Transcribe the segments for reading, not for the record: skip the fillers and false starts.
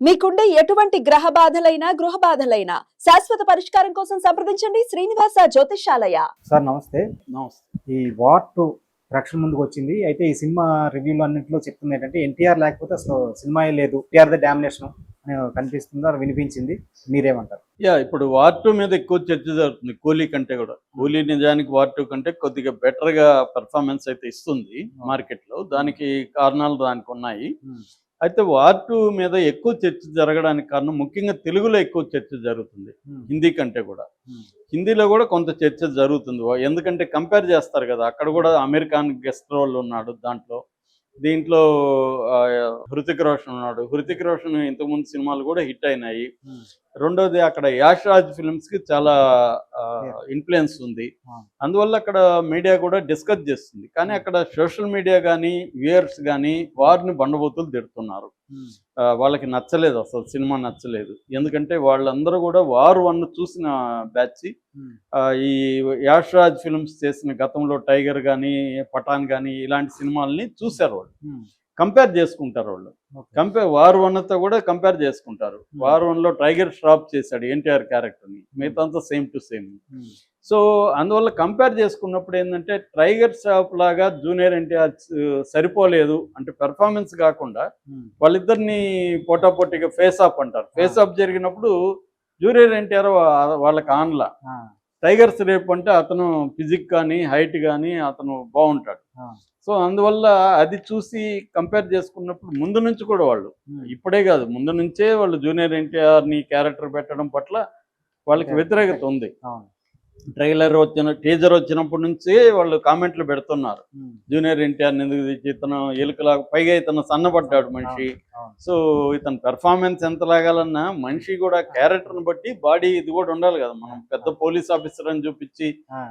మీకుండే ఎటువంటి గ్రహ బాధలైనా గృహ బాధలైనా శాశ్వత పరిష్కారం కోసం సంప్రదించండి శ్రీనివాస జ్యోతిషాలయ. సార్ నమస్తే. నమస్తే. ఈ వార్ 2 ప్రేక్షకుల ముందుకు వచ్చింది. అయితే ఈ సినిమా రివ్యూలు అన్నింటిలో చెప్తుంది ఏంటంటే ఎన్టీఆర్ లేకపోతే అసలు సినిమాయే లేదు, ఎన్టీఆర్ ద డామినేషన్ అని కనిపిస్తుంది, అది వినిపించింది. మీరేమంటారు? ఇప్పుడు వార్ 2 మీద ఎక్కువ చర్చ జరుగుతుంది కూలీ కంటే కూడా. కూలీ నిజానికి వార్ 2 కంటే కొద్దిగా బెటర్గా పెర్ఫార్మెన్స్ అయితే ఇస్తుంది మార్కెట్లో. దానికి కారణాలు దానికి ఉన్నాయి. అయితే వార్ 2 మీద ఎక్కువ చర్చ జరగడానికి కారణం ముఖ్యంగా తెలుగులో ఎక్కువ చర్చ జరుగుతుంది, హిందీ కంటే కూడా. హిందీలో కూడా కొంత చర్చ జరుగుతుంది, ఎందుకంటే కంపేర్ చేస్తారు కదా. అక్కడ కూడా అమెరికన్ గెస్ట్ రోల్ ఉన్నాడు దాంట్లో. దీంట్లో హృతిక్ రోషన్ ఉన్నాడు. హృతిక్ రోషన్ ఇంతకుముందు సినిమాలు కూడా హిట్ అయినాయి. రెండోది అక్కడ యాష్ రాజ్ ఫిల్మ్స్ కి చాలా ఇన్ఫ్లుయెన్స్ ఉంది. అందువల్ల అక్కడ మీడియా కూడా డిస్కస్ చేస్తుంది. కానీ అక్కడ సోషల్ మీడియా కానీ వ్యూయర్స్ కానీ వారిని బండబూతులు తిడుతున్నారు. వాళ్ళకి నచ్చలేదు, అసలు సినిమా నచ్చలేదు. ఎందుకంటే వాళ్ళందరూ కూడా వార్ 1 చూసిన బ్యాచ్. ఈ యాష్ రాజ్ ఫిల్మ్స్ చేసిన గతంలో టైగర్ కానీ పఠాన్ కానీ ఇలాంటి సినిమాల్ని చూశారు వాళ్ళు. కంపేర్ చేసుకుంటారు వాళ్ళు. వార్ 1తో కూడా కంపేర్ చేసుకుంటారు. వార్ 1లో టైగర్ ష్రాఫ్ చేశాడు ఎన్టీఆర్ క్యారెక్టర్ని, మిగతా సేమ్ టు సేమ్. సో అందువల్ల కంపేర్ చేసుకున్నప్పుడు ఏంటంటే టైగర్ ష్రాఫ్ లాగా జూనియర్ ఎన్టీఆర్ సరిపోలేదు అంటే పెర్ఫార్మెన్స్ కాకుండా వాళ్ళిద్దరిని పోటాపోటీగా ఫేస్ ఆఫ్ అంటారు. ఫేస్ ఆఫ్ జరిగినప్పుడు జూనియర్ ఎన్టీఆర్ వాళ్ళకి ఆన్లా, టైగర్స్ రేపు అంటే అతను ఫిజిక్ కానీ హైట్ కానీ అతను బాగుంటాడు. సో అందువల్ల అది చూసి కంపేర్ చేసుకున్నప్పుడు ముందు నుంచి కూడా వాళ్ళు, ఇప్పుడే కాదు ముందు నుంచే వాళ్ళు జూనియర్ ఎన్టీఆర్ని క్యారెక్టర్ పెట్టడం పట్ల వాళ్ళకి వ్యతిరేకత ఉంది. టీజర్ వచ్చినప్పటి నుంచి వాళ్ళు కామెంట్లు పెడుతున్నారు, జూనియర్ ఎన్టీఆర్ని ఎందుకు తెచ్చి, ఇతను ఎలుకలాగా, పైగా ఇతను సన్నపడ్డాడు మనిషి. సో ఇతను పెర్ఫార్మెన్స్ ఎంత లాగాలన్నా మనిషి కూడా క్యారెక్టర్ని బట్టి బాడీ ఇది కూడా ఉండాలి కదా. మనం పెద్ద పోలీస్ ఆఫీసర్ అని చూపించి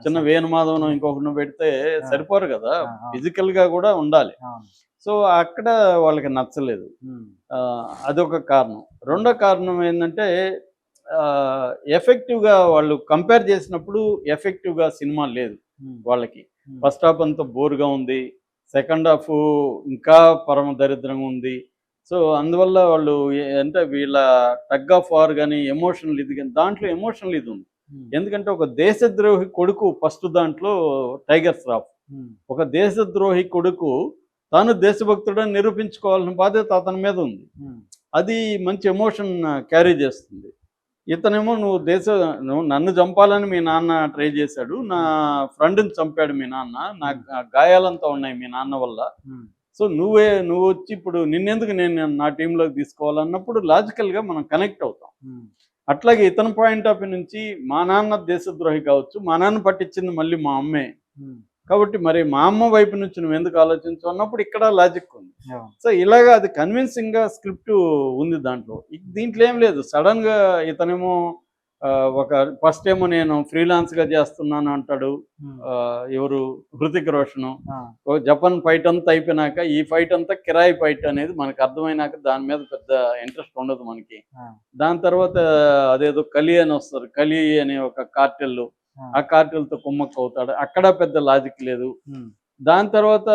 చిన్న వేణుమాధవనం ఇంకొకరిని పెడితే సరిపోరు కదా, ఫిజికల్ గా కూడా ఉండాలి. సో అక్కడ వాళ్ళకి నచ్చలేదు, అదొక కారణం. రెండో కారణం ఏంటంటే ఎఫెక్టివ్గా వాళ్ళు కంపేర్ చేసినప్పుడు ఎఫెక్టివ్గా సినిమా లేదు వాళ్ళకి. ఫస్ట్ హాఫ్ అంతా బోర్గా ఉంది, సెకండ్ హాఫ్ ఇంకా పరమ దరిద్రంగా ఉంది. సో అందువల్ల వాళ్ళు అంటే వీళ్ళ టగ్ ఆఫ్ వార్ కానీ ఎమోషనల్ ఇది కానీ, దాంట్లో ఎమోషనల్ ఇది ఉంది. ఎందుకంటే ఒక దేశద్రోహి కొడుకు ఫస్ట్ దాంట్లో టైగర్ ష్రాఫ్, ఒక దేశద్రోహి కొడుకు తాను దేశభక్తుడని నిరూపించుకోవాల్సిన బాధ్యత అతని మీద ఉంది. అది మంచి ఎమోషన్ క్యారీ చేస్తుంది. ఇతనేమో నువ్వు నన్ను చంపాలని మీ నాన్న ట్రై చేశాడు, నా ఫ్రెండ్ని చంపాడు మీ నాన్న, నాకు గాయాలంతా ఉన్నాయి మీ నాన్న వల్ల. సో నువ్వు వచ్చి ఇప్పుడు నిన్నెందుకు నేను నా టీంలోకి తీసుకోవాలన్నప్పుడు లాజికల్గా మనం కనెక్ట్ అవుతాం. అట్లాగే ఇతని పాయింట్ ఆఫ్ వ్యూ నుంచి మా నాన్న దేశద్రోహి కావచ్చు, మా నాన్న పట్టించింది మళ్ళీ మా అమ్మే కాబట్టి మరి మా అమ్మ వైపు నుంచి నువ్వు ఎందుకు ఆలోచించు అన్నప్పుడు ఇక్కడ లాజిక్ ఉంది. సో ఇలాగా అది కన్విన్సింగ్ గా స్క్రిప్ట్ ఉంది దాంట్లో. దీంట్లో ఏం లేదు, సడన్ గా ఇతనేమో ఒక ఫస్ట్ ఏమో నేను ఫ్రీలాన్స్ గా చేస్తున్నాను అంటాడు ఎవరు, హృతిక్ రోషన్. జపాన్ ఫైట్ అంతా అయిపోయినాక ఈ ఫైట్ అంతా కిరాయి ఫైట్ అనేది మనకు అర్థమైనాక దాని మీద పెద్ద ఇంట్రెస్ట్ ఉండదు మనకి. దాని తర్వాత అదేదో కలి అని వస్తారు, కలి అనే ఒక కార్టెల్, ఆ కార్టెల్తో కుమ్మక్క అవుతాడు, అక్కడ పెద్ద లాజిక్ లేదు. దాని తర్వాత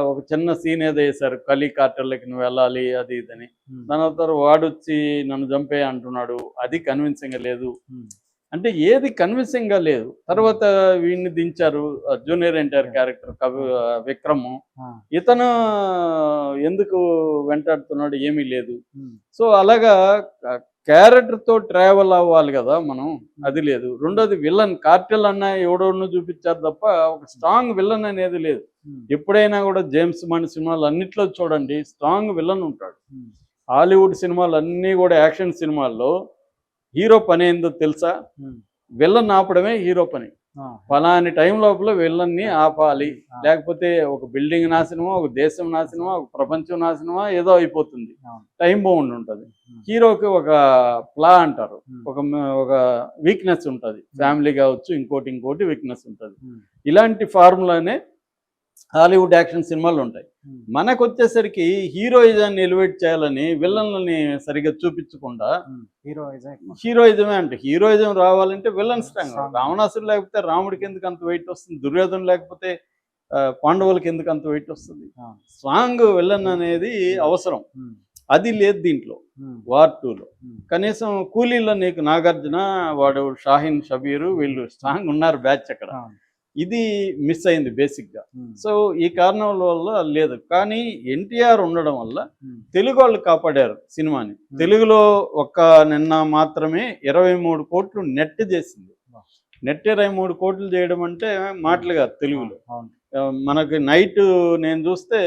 ఒక చిన్న సీన్ ఏదో వేశారు, కలి కార్టెల్కి నువ్వు వెళ్ళాలి అది ఇదని. దాని తర్వాత వాడొచ్చి నన్ను చంపే అంటున్నాడు, అది కన్విన్సింగ్ గా లేదు. అంటే ఏది కన్విన్సింగ్ గా లేదు. తర్వాత వీడిని దించారు జూనియర్ ఎన్టీఆర్ క్యారెక్టర్ విక్రమ్, ఇతను ఎందుకు వెంటాడుతున్నాడు ఏమీ లేదు. సో అలాగా క్యారెక్టర్తో ట్రావెల్ అవ్వాలి కదా మనం, అది లేదు. రెండోది విలన్ కార్టెల్ అన్న ఎవడోను చూపించారు తప్ప ఒక స్ట్రాంగ్ విలన్ అనేది లేదు. ఎప్పుడైనా కూడా జేమ్స్ బాండ్ సినిమాలు అన్నిట్లో చూడండి స్ట్రాంగ్ విలన్ ఉంటాడు. హాలీవుడ్ సినిమాలు అన్నీ కూడా యాక్షన్ సినిమాల్లో హీరో పని ఏందో తెలుసా, విలన్ ఆపడమే హీరో పని. ఫలాని టైం లోపల విలన్ని ఆపాలి, లేకపోతే ఒక బిల్డింగ్ నాశనమా, ఒక దేశం నాశనమా, ఒక ప్రపంచం నాశనమా ఏదో అయిపోతుంది, టైం బౌండ్ ఉంటుంది. హీరోకి ఒక ప్లా అంటారు, ఒక వీక్నెస్ ఉంటుంది, ఫ్యామిలీ కావచ్చు ఇంకోటి వీక్నెస్ ఉంటుంది. ఇలాంటి ఫార్ములానే హాలీవుడ్ యాక్షన్ సినిమాలు ఉంటాయి. మనకు వచ్చేసరికి హీరోయిజాన్ని ఎలివేట్ చేయాలని విలన్లని సరిగ్గా చూపించకుండా హీరోయిజమే అంటే, హీరోయిజం రావాలంటే విలన్ స్ట్రాంగ్. రావణాసుడు లేకపోతే రాముడికి ఎందుకు అంత వెయిట్ వస్తుంది, దుర్యోధన లేకపోతే పాండవులకి ఎందుకు అంత వెయిట్ వస్తుంది. స్ట్రాంగ్ విలన్ అనేది అవసరం. అది లేదు దీంట్లో వార్ 2లో. కనీసం కూలీలో నీకు నాగార్జున, వాడు షాహీన్ షబీరు, వీళ్ళు స్ట్రాంగ్ ఉన్నారు బ్యాచ్ అక్కడ. ఇది మిస్ అయింది బేసిక్గా. సో ఈ కారణాల వల్ల లేదు. కానీ ఎన్టీఆర్ ఉండడం వల్ల తెలుగు వాళ్ళు కాపాడారు సినిమాని. తెలుగులో నిన్న మాత్రమే 23 కోట్లు నెట్ చేసింది. నెట్ 23 కోట్లు చేయడం అంటే మాటలు కాదు తెలుగులో. మనకి నైట్ నేను చూస్తే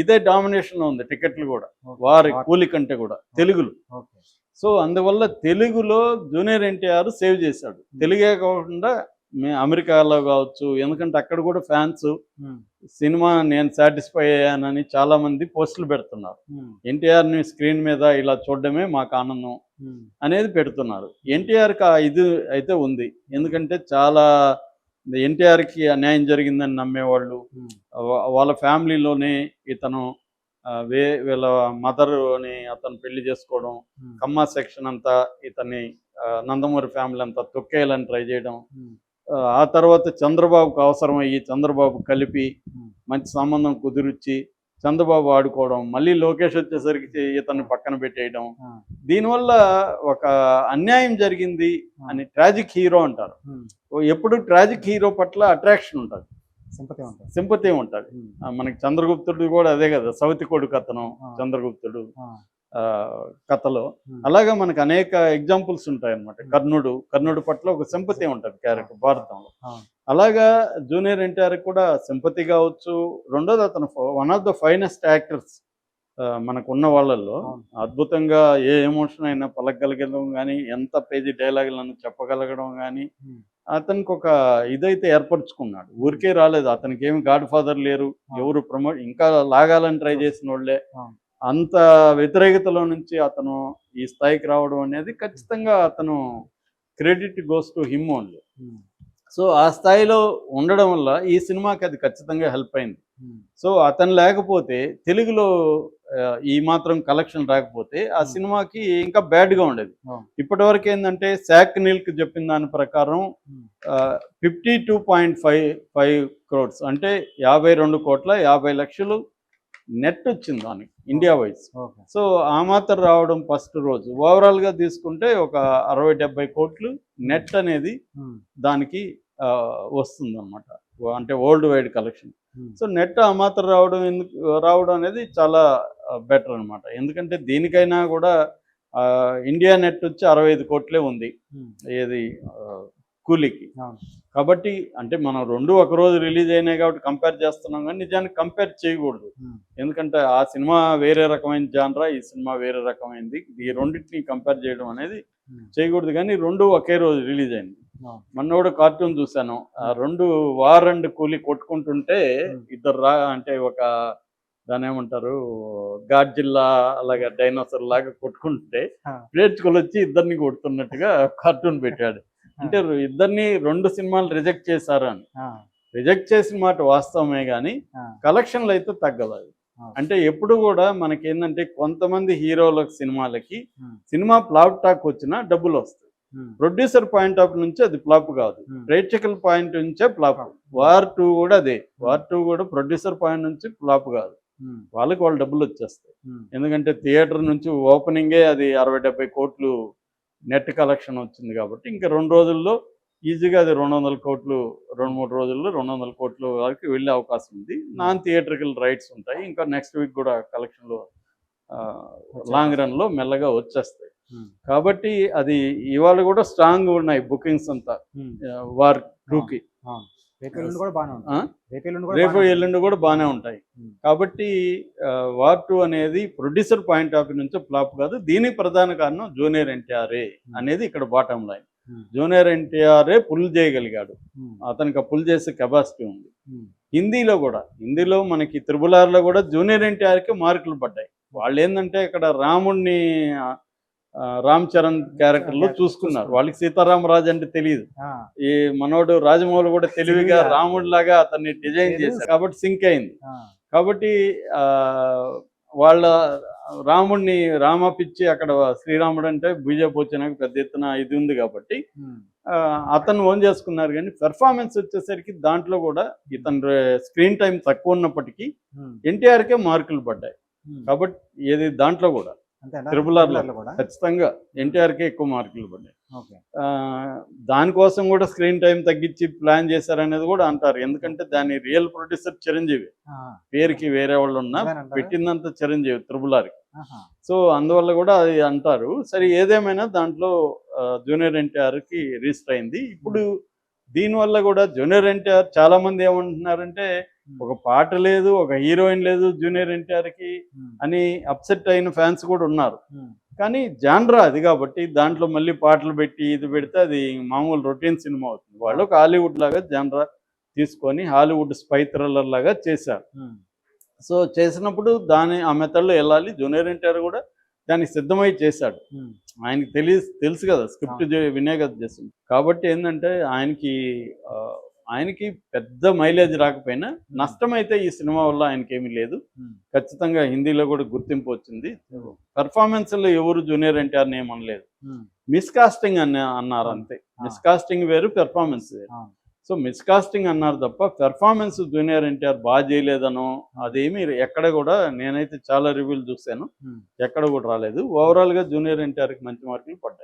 ఇదే డామినేషన్లో ఉంది టికెట్లు కూడా, వారి కూలి కంటే కూడా తెలుగులో. సో అందువల్ల తెలుగులో జూనియర్ ఎన్టీఆర్ సేవ్ చేశాడు. తెలుగే కాకుండా అమెరికాలో కావచ్చు, ఎందుకంటే అక్కడ కూడా ఫ్యాన్స్ సినిమా నేను సాటిస్ఫై అయ్యానని చాలా మంది పోస్టులు పెడుతున్నారు. ఎన్టీఆర్ని స్క్రీన్ మీద ఇలా చూడడమే మాకు ఆనందం అనేది పెడుతున్నారు. ఎన్టీఆర్కి ఇది అయితే ఉంది, ఎందుకంటే చాలా ఎన్టీఆర్కి అన్యాయం జరిగిందని నమ్మేవాళ్ళు, వాళ్ళ ఫ్యామిలీలోనే ఇతను వీళ్ళ మదర్ని అతను పెళ్లి చేసుకోవడం, కమ్మ సెక్షన్ అంతా ఇతన్ని నందమూరి ఫ్యామిలీ అంతా తొక్కేయాలని ట్రై చేయడం, ఆ తర్వాత చంద్రబాబుకు అవసరమయ్యి చంద్రబాబు కలిపి మంచి సంబంధం కుదిరిచ్చి చంద్రబాబు ఆడుకోవడం, మళ్ళీ లోకేష్ వచ్చేసరికి ఇతన్ని పక్కన పెట్టేయడం, దీనివల్ల ఒక అన్యాయం జరిగింది అని ట్రాజిక్ హీరో అంటారు. ఎప్పుడు ట్రాజిక్ హీరో పట్ల అట్రాక్షన్ ఉంటుంది, సింపతి ఉంటుంది. మనకి చంద్రగుప్తుడు కూడా అదే కదా, సవతి కొడుకు అతను చంద్రగుప్తుడు కథలో. అలాగా మనకు అనేక ఎగ్జాంపుల్స్ ఉంటాయి అన్నమాట. కర్ణుడు పట్ల ఒక సింపతి ఉంటుంది క్యారెక్టర్ భారతంలో. అలాగా జూనియర్ ఎన్టీఆర్ కూడా సింపతి కావచ్చు. రెండోది అతను one of the finest actors మనకు ఉన్న వాళ్ళల్లో. అద్భుతంగా ఏ ఎమోషన్ అయినా పలకగలగడం కానీ, ఎంత పేజీ డైలాగులను చెప్పగలగడం కానీ, అతనికి ఒక ఇదైతే ఏర్పరచుకున్నాడు. ఊరికే రాలేదు, అతనికి ఏమి గాడ్ ఫాదర్ లేరు, ఎవరు ఇంకా లాగాలని ట్రై చేసిన వాళ్ళే. అంత వ్యతిరేకతలో నుంచి అతను ఈ స్థాయికి రావడం అనేది ఖచ్చితంగా అతను credit goes to him only. So ఆ స్థాయిలో ఉండడం వల్ల ఈ సినిమాకి అది ఖచ్చితంగా హెల్ప్ అయింది. సో అతను లేకపోతే తెలుగులో ఈ మాత్రం కలెక్షన్ రాకపోతే ఆ సినిమాకి ఇంకా బ్యాడ్గా ఉండేది. ఇప్పటి వరకు ఏంటంటే శాక్ నీల్క్ చెప్పిన దాని ప్రకారం 52.55 crores అంటే 52,50,00,000 నెట్ వచ్చింది దానికి ఇండియా వైజ్. సో ఆ మాత్రం రావడం ఫస్ట్ రోజు. ఓవరాల్గా తీసుకుంటే ఒక 60-70 కోట్లు నెట్ అనేది దానికి వస్తుంది అనమాట, అంటే world wide collection. So net ఆ మాత్రం రావడం అనేది చాలా బెటర్ అనమాట. ఎందుకంటే దీనికైనా కూడా ఇండియా నెట్ వచ్చి 65 కోట్లే ఉంది ఏది కూలీకి. కాబట్టి అంటే మనం రెండు ఒక రోజు రిలీజ్ అయినాయి కాబట్టి కంపేర్ చేస్తున్నాం, కానీ నిజానికి కంపేర్ చేయకూడదు. ఎందుకంటే ఆ సినిమా వేరే రకమైన జానరా, ఈ సినిమా వేరే రకమైనది. ఈ రెండింటిని కంపేర్ చేయడం అనేది చేయకూడదు. కానీ రెండు ఒకే రోజు రిలీజ్ అయింది. మొన్న కూడా కార్టూన్ చూశాను, రెండు వార్ అండ్ కూలీ కొట్టుకుంటుంటే ఇద్దరు అంటే ఒక దాని ఏమంటారు గాడ్జిల్లా అలాగా డైనోసర్ లాగా కొట్టుకుంటుంటే ప్రేక్షకులు వచ్చి ఇద్దరిని కొడుతున్నట్టుగా కార్టూన్ పెట్టాడు. అంటే ఇద్దరిని రెండు సినిమాలు రిజెక్ట్ చేశారు అని. రిజెక్ట్ చేసిన మాట వాస్తవమే, కానీ కలెక్షన్లు అయితే తగ్గలేదు. అంటే ఎప్పుడు కూడా మనకి ఏంటంటే కొంతమంది హీరోల సినిమాలకి సినిమా ఫ్లాప్ టాక్ వచ్చినా డబ్బులు వస్తాయి. ప్రొడ్యూసర్ పాయింట్ ఆఫ్ నుంచి అది ఫ్లాప్ కాదు, ప్రేక్షకుల పాయింట్ నుంచే ఫ్లాప్. వార్ 2 కూడా అదే, వార్ 2 కూడా ప్రొడ్యూసర్ పాయింట్ నుంచి ఫ్లాప్ కాదు, వాళ్ళకి డబ్బులు వచ్చేస్తాయి. ఎందుకంటే థియేటర్ నుంచి ఓపెనింగే అది 60-70 కోట్లు నెట్ కలెక్షన్ వచ్చింది కాబట్టి ఇంకా 2 రోజుల్లో ఈజీగా అది 200 కోట్లు, 2-3 రోజుల్లో 200 కోట్ల వరకు వెళ్ళే అవకాశం ఉంది. నాన్ థియేట్రికల్ రైట్స్ ఉంటాయి. ఇంకా నెక్స్ట్ వీక్ కూడా కలెక్షన్లో లాంగ్ రన్లో మెల్లగా వచ్చేస్తాయి. కాబట్టి అది ఇవాళ కూడా స్ట్రాంగ్ ఉన్నాయి బుకింగ్స్ అంతా వార్ 2కి. రేపు ఎల్లుండి కూడా బాగానే ఉంటాయి. కాబట్టి వార్ 2 అనేది ప్రొడ్యూసర్ పాయింట్ ఆఫ్ వ్యూ నుంచి ఫ్లాప్ కాదు. దీనికి ప్రధాన కారణం జూనియర్ ఎన్టీఆర్ఏ అనేది ఇక్కడ బాటం లైన్. జూనియర్ ఎన్టీఆర్ఏ పుల్ చేయగలిగాడు, అతనికి పుల్ చేసే కెపాసిటీ ఉంది. హిందీలో మనకి త్రిబుల్-ఆర్లో కూడా జూనియర్ ఎన్టీఆర్కి మార్కులు పడ్డాయి. వాళ్ళు ఏంటంటే ఇక్కడ రాముడిని రామ్ చరణ్ క్యారెక్టర్లో చూసుకున్నారు. వాళ్ళకి సీతారామరాజు అంటే తెలియదు. ఈ మనోడు రాజమౌళి కూడా తెలివిగా రాముడి లాగా అతన్ని డిజైన్ చేశారు కాబట్టి సింక్ అయింది. కాబట్టి వాళ్ళ రాముడిని రామపిచ్చి అక్కడ శ్రీరాముడు అంటే బీజేపీ వచ్చినాక పెద్ద ఎత్తున ఇది ఉంది కాబట్టి అతను ఓన్ చేసుకున్నారు. కానీ పెర్ఫార్మెన్స్ వచ్చేసరికి దాంట్లో కూడా ఇతను స్క్రీన్ టైం తక్కువ ఉన్నప్పటికీ ఎన్టీఆర్కే మార్కులు పడ్డాయి. కాబట్టి ఏది దాంట్లో కూడా అంతేనా? Triple R లో. లో కూడా ఖచ్చితంగా ఎన్టీఆర్కే ఎక్కువ మార్కులు పడ్డాయి. ఓకే. ఆ, దానికోసం కూడా స్క్రీన్ టైం తగ్గించి ప్లాన్ చేశారనేది కూడా అంటారు. ఎందుకంటే దాని రియల్ ప్రొడ్యూసర్ చిరంజీవి, పేరుకి వేరే వాళ్ళు ఉన్నా అదేనంటారా? పెట్టిందంతా చిరంజీవి Triple R. ఆహా. సో అందువల్ల కూడా అది అంటారు. సరే ఏదేమైనా దాంట్లో జూనియర్ ఎన్టీఆర్కి రిజిస్టర్ అయింది. ఇప్పుడు దీనివల్ల కూడా జూనియర్ ఎన్టీఆర్ చాలా మంది ఏమంటున్నారంటే ఒక పాట లేదు, ఒక హీరోయిన్ లేదు జూనియర్ ఎన్టీఆర్కి అని అప్సెట్ అయిన ఫ్యాన్స్ కూడా ఉన్నారు. కానీ జాన్రా అది కాబట్టి దాంట్లో మళ్ళీ పాటలు పెట్టి ఇది పెడితే అది మామూలు రొటీన్ సినిమా అవుతుంది. వాళ్ళు ఒక హాలీవుడ్ లాగా జాన్రా తీసుకొని హాలీవుడ్ స్పై థ్రిల్లర్ లాగా చేశారు. సో చేసినప్పుడు ఆ మెథడ్లో వెళ్ళాలి. జూనియర్ ఎన్టీఆర్ కూడా దానికి సిద్ధమై చేశాడు. ఆయనకి తెలుసు కదా, స్క్రిప్ట్ వినే కదా చేస్తుంది. కాబట్టి ఏంటంటే ఆయనకి పెద్ద మైలేజ్ రాకపోయినా నష్టం అయితే ఈ సినిమా వల్ల ఆయనకి ఏమీ లేదు. ఖచ్చితంగా హిందీలో కూడా గుర్తింపు వచ్చింది. పెర్ఫార్మెన్స్లో ఎవరు జూనియర్ ఎన్టీఆర్ని ఏమనలేదు. మిస్కాస్టింగ్ అన్నారు అంతే. మిస్కాస్టింగ్ వేరు, పెర్ఫార్మెన్స్ వేరు. సో మిస్కాస్టింగ్ అన్నారు తప్ప పెర్ఫార్మెన్స్ జూనియర్ ఎన్టీఆర్ బాగా చేయలేదనో అదేమి ఎక్కడ కూడా, నేనైతే చాలా రివ్యూలు చూశాను, ఎక్కడ కూడా రాలేదు. ఓవరాల్గా జూనియర్ ఎన్టీఆర్కి మంచి మార్కులు పడ్డాయి.